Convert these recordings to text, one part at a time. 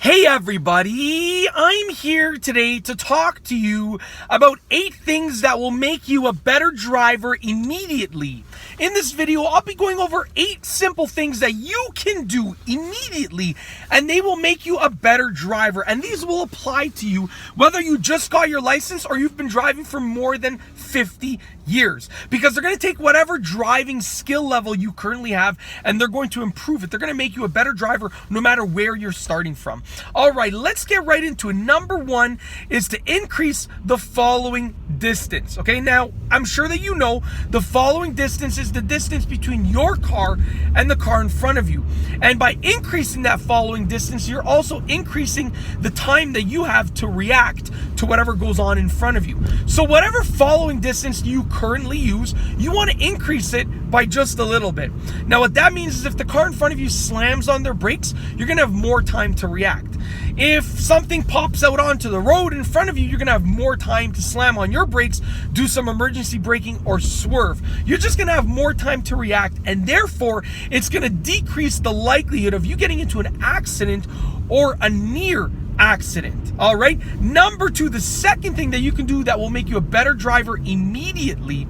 Hey everybody, I'm here today to talk to you about 8 things that will make you a better driver immediately. In this video, I'll be going over 8 simple things that you can do immediately and they will make you a better driver. And these will apply to you whether you just got your license or you've been driving for more than 50 years. Because they're going to take whatever driving skill level you currently have and they're going to improve it. They're going to make you a better driver no matter where you're starting from. All right, let's get right into it. Number 1 is to increase the following distance. Okay, now I'm sure that you know the following distance is the distance between your car and the car in front of you. And by increasing that following distance, you're also increasing the time that you have to react to whatever goes on in front of you. So whatever following distance you currently use, you want to increase it by just a little bit. Now what that means is if the car in front of you slams on their brakes, you're going to have more time to react. If something pops out onto the road in front of you, you're going to have more time to slam on your brakes, do some emergency braking, or swerve. You're just going to have more time to react, and therefore, it's going to decrease the likelihood of you getting into an accident or a near accident. All right. Number 2, the second thing that you can do that will make you a better driver immediately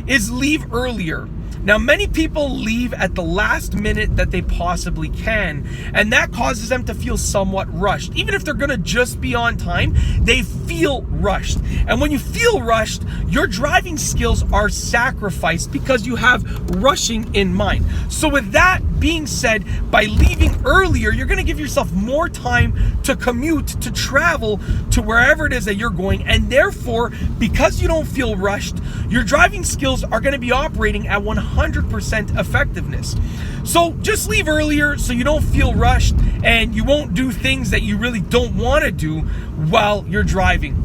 is leave earlier. Now, many people leave at the last minute that they possibly can, and that causes them to feel somewhat rushed. Even if they're gonna just be on time, they feel rushed. And when you feel rushed, your driving skills are sacrificed because you have rushing in mind. So with that being said, by leaving earlier, you're gonna give yourself more time to commute, to travel to wherever it is that you're going, and therefore, because you don't feel rushed, your driving skills are gonna be operating at 100% effectiveness. So just leave earlier so you don't feel rushed and you won't do things that you really don't want to do while you're driving.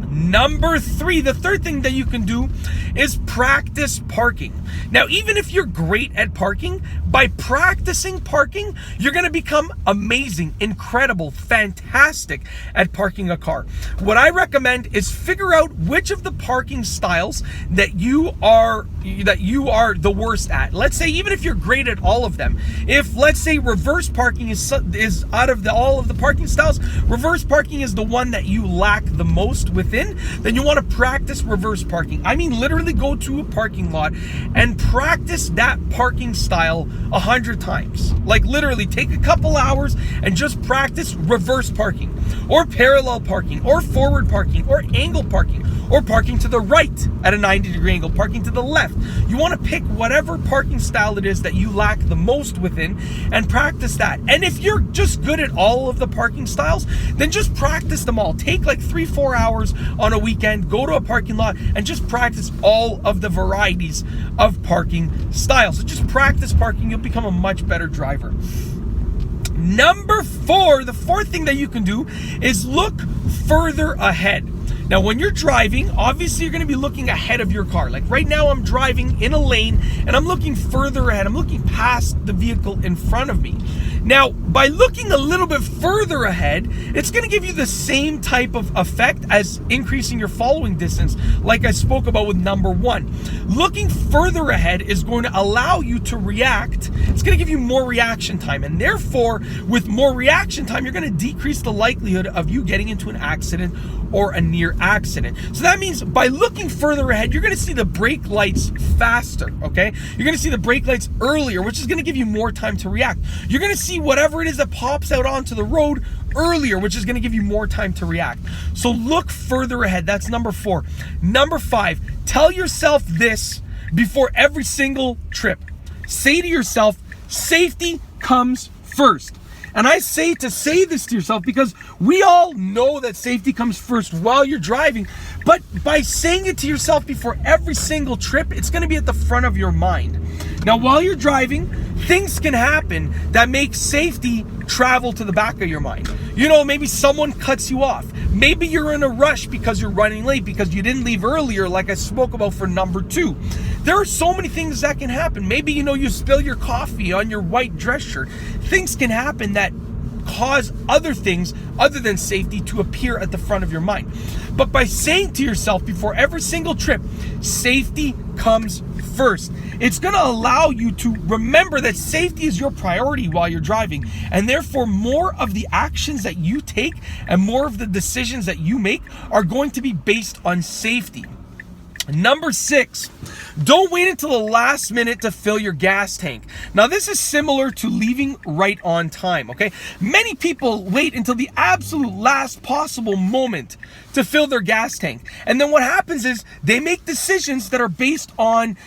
Number 3, the third thing that you can do is practice parking. Now, even if you're great at parking, by practicing parking, you're going to become amazing, incredible, fantastic at parking a car. What I recommend is figure out which of the parking styles that you are the worst at. Let's say even if you're great at all of them, if let's say reverse parking is out of all of the parking styles, reverse parking is the one that you lack the most within, then you want to practice reverse parking. I mean, literally go to a parking lot and practice that parking style 100 times. Like literally take a couple hours and just practice reverse parking or parallel parking or forward parking or angle parking or parking to the right at a 90-degree angle, parking to the left. You want to pick whatever parking style it is that you lack the most within and practice that. And if you're just good at all of the parking styles, then just practice them all. Take like 3-4 hours on a weekend, go to a parking lot and just practice all of the varieties of parking styles. So just practice parking, you'll become a much better driver. Number 4, the fourth thing that you can do is look further ahead. Now, when you're driving, obviously you're going to be looking ahead of your car. Like right now, I'm driving in a lane and I'm looking further ahead. I'm looking past the vehicle in front of me. Now, by looking a little bit further ahead, it's going to give you the same type of effect as increasing your following distance, like I spoke about with number 1. Looking further ahead is going to allow you to react. It's going to give you more reaction time, and therefore, with more reaction time, you're going to decrease the likelihood of you getting into an accident or a near accident. So that means by looking further ahead, you're going to see the brake lights faster, okay? You're going to see the brake lights earlier, which is going to give you more time to react. You're going to see whatever it is that pops out onto the road earlier, which is going to give you more time to react. So look further ahead. That's number 4. Number 5, tell yourself this before every single trip. Say to yourself, safety comes first. And I say this to yourself because we all know that safety comes first while you're driving, but by saying it to yourself before every single trip, it's going to be at the front of your mind. Now, while you're driving, things can happen that make safety travel to the back of your mind. You know, maybe someone cuts you off. Maybe you're in a rush because you're running late because you didn't leave earlier, like I spoke about for number 2. There are so many things that can happen. Maybe, you spill your coffee on your white dress shirt. Things can happen that cause other things other than safety to appear at the front of your mind. But by saying to yourself before every single trip, safety comes first, it's going to allow you to remember that safety is your priority while you're driving, and therefore more of the actions that you take and more of the decisions that you make are going to be based on safety. Number 6, don't wait until the last minute to fill your gas tank. Now, this is similar to leaving right on time, okay? Many people wait until the absolute last possible moment to fill their gas tank. And then what happens is they make decisions that are based on,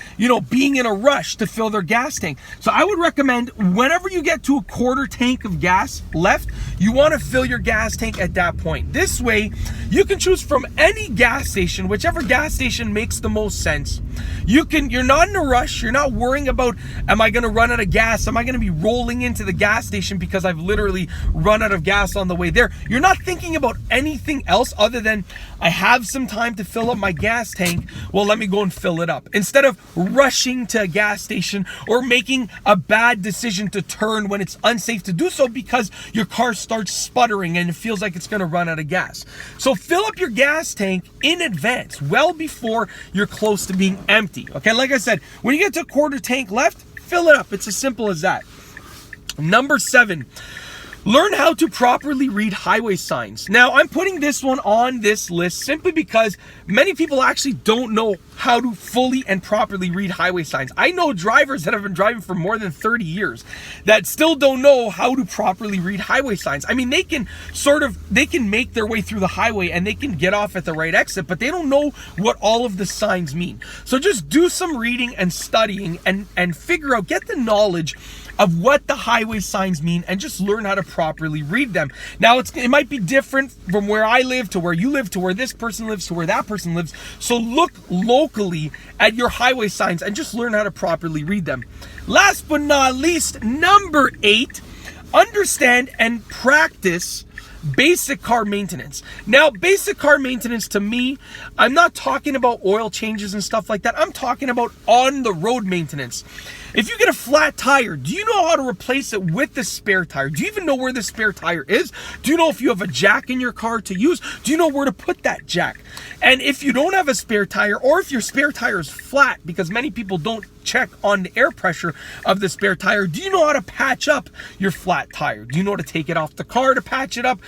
being in a rush to fill their gas tank. So I would recommend whenever you get to a quarter tank of gas left, you want to fill your gas tank at that point. This way, you can choose from any gas station, whichever gas station makes the most sense. You're not in a rush. You're not worrying about, am I going to run out of gas? Am I going to be rolling into the gas station because I've literally run out of gas on the way there? You're not thinking about anything else other than, I have some time to fill up my gas tank. Well, let me go and fill it up. Instead of rushing to a gas station or making a bad decision to turn when it's unsafe to do so because your car starts sputtering and it feels like it's going to run out of gas. So fill up your gas tank in advance, well before you're close to being empty. Okay, like I said, when you get to a quarter tank left, fill it up. It's as simple as that. Number 7, learn how to properly read highway signs. Now, I'm putting this one on this list simply because many people actually don't know how to fully and properly read highway signs. I know drivers that have been driving for more than 30 years that still don't know how to properly read highway signs. I mean, they can make their way through the highway and they can get off at the right exit, but they don't know what all of the signs mean. So just do some reading and studying and figure out, get the knowledge of what the highway signs mean and just learn how to properly read them. Now, it might be different from where I live to where you live to where this person lives to where that person lives. So look locally at your highway signs and just learn how to properly read them. Last but not least, number 8, understand and practice basic car maintenance. Now, basic car maintenance to me, I'm not talking about oil changes and stuff like that. I'm talking about on the road maintenance. If you get a flat tire, do you know how to replace it with the spare tire? Do you even know where the spare tire is? Do you know if you have a jack in your car to use? Do you know where to put that jack? And if you don't have a spare tire, or if your spare tire is flat, because many people don't check on the air pressure of the spare tire, do you know how to patch up your flat tire? Do you know how to take it off the car to patch it up?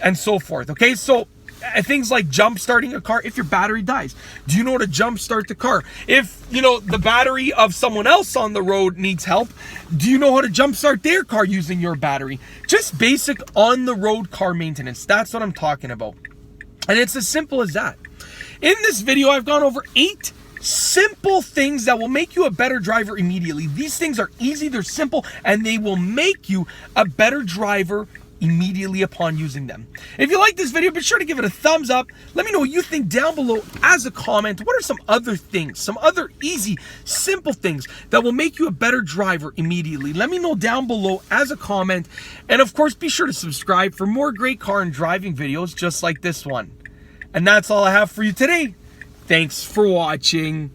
And so forth, okay? So things like jump starting a car if your battery dies. Do you know how to jump start the car? If, the battery of someone else on the road needs help, do you know how to jump start their car using your battery? Just basic on the road car maintenance. That's what I'm talking about. And it's as simple as that. In this video, I've gone over 8 simple things that will make you a better driver immediately. These things are easy, they're simple, and they will make you a better driver immediately upon using them. If you like this video, be sure to give it a thumbs up. Let me know what you think down below as a comment. What are some other things, some other easy, simple things that will make you a better driver immediately? Let me know down below as a comment. And of course, be sure to subscribe for more great car and driving videos just like this one. And that's all I have for you today. Thanks for watching.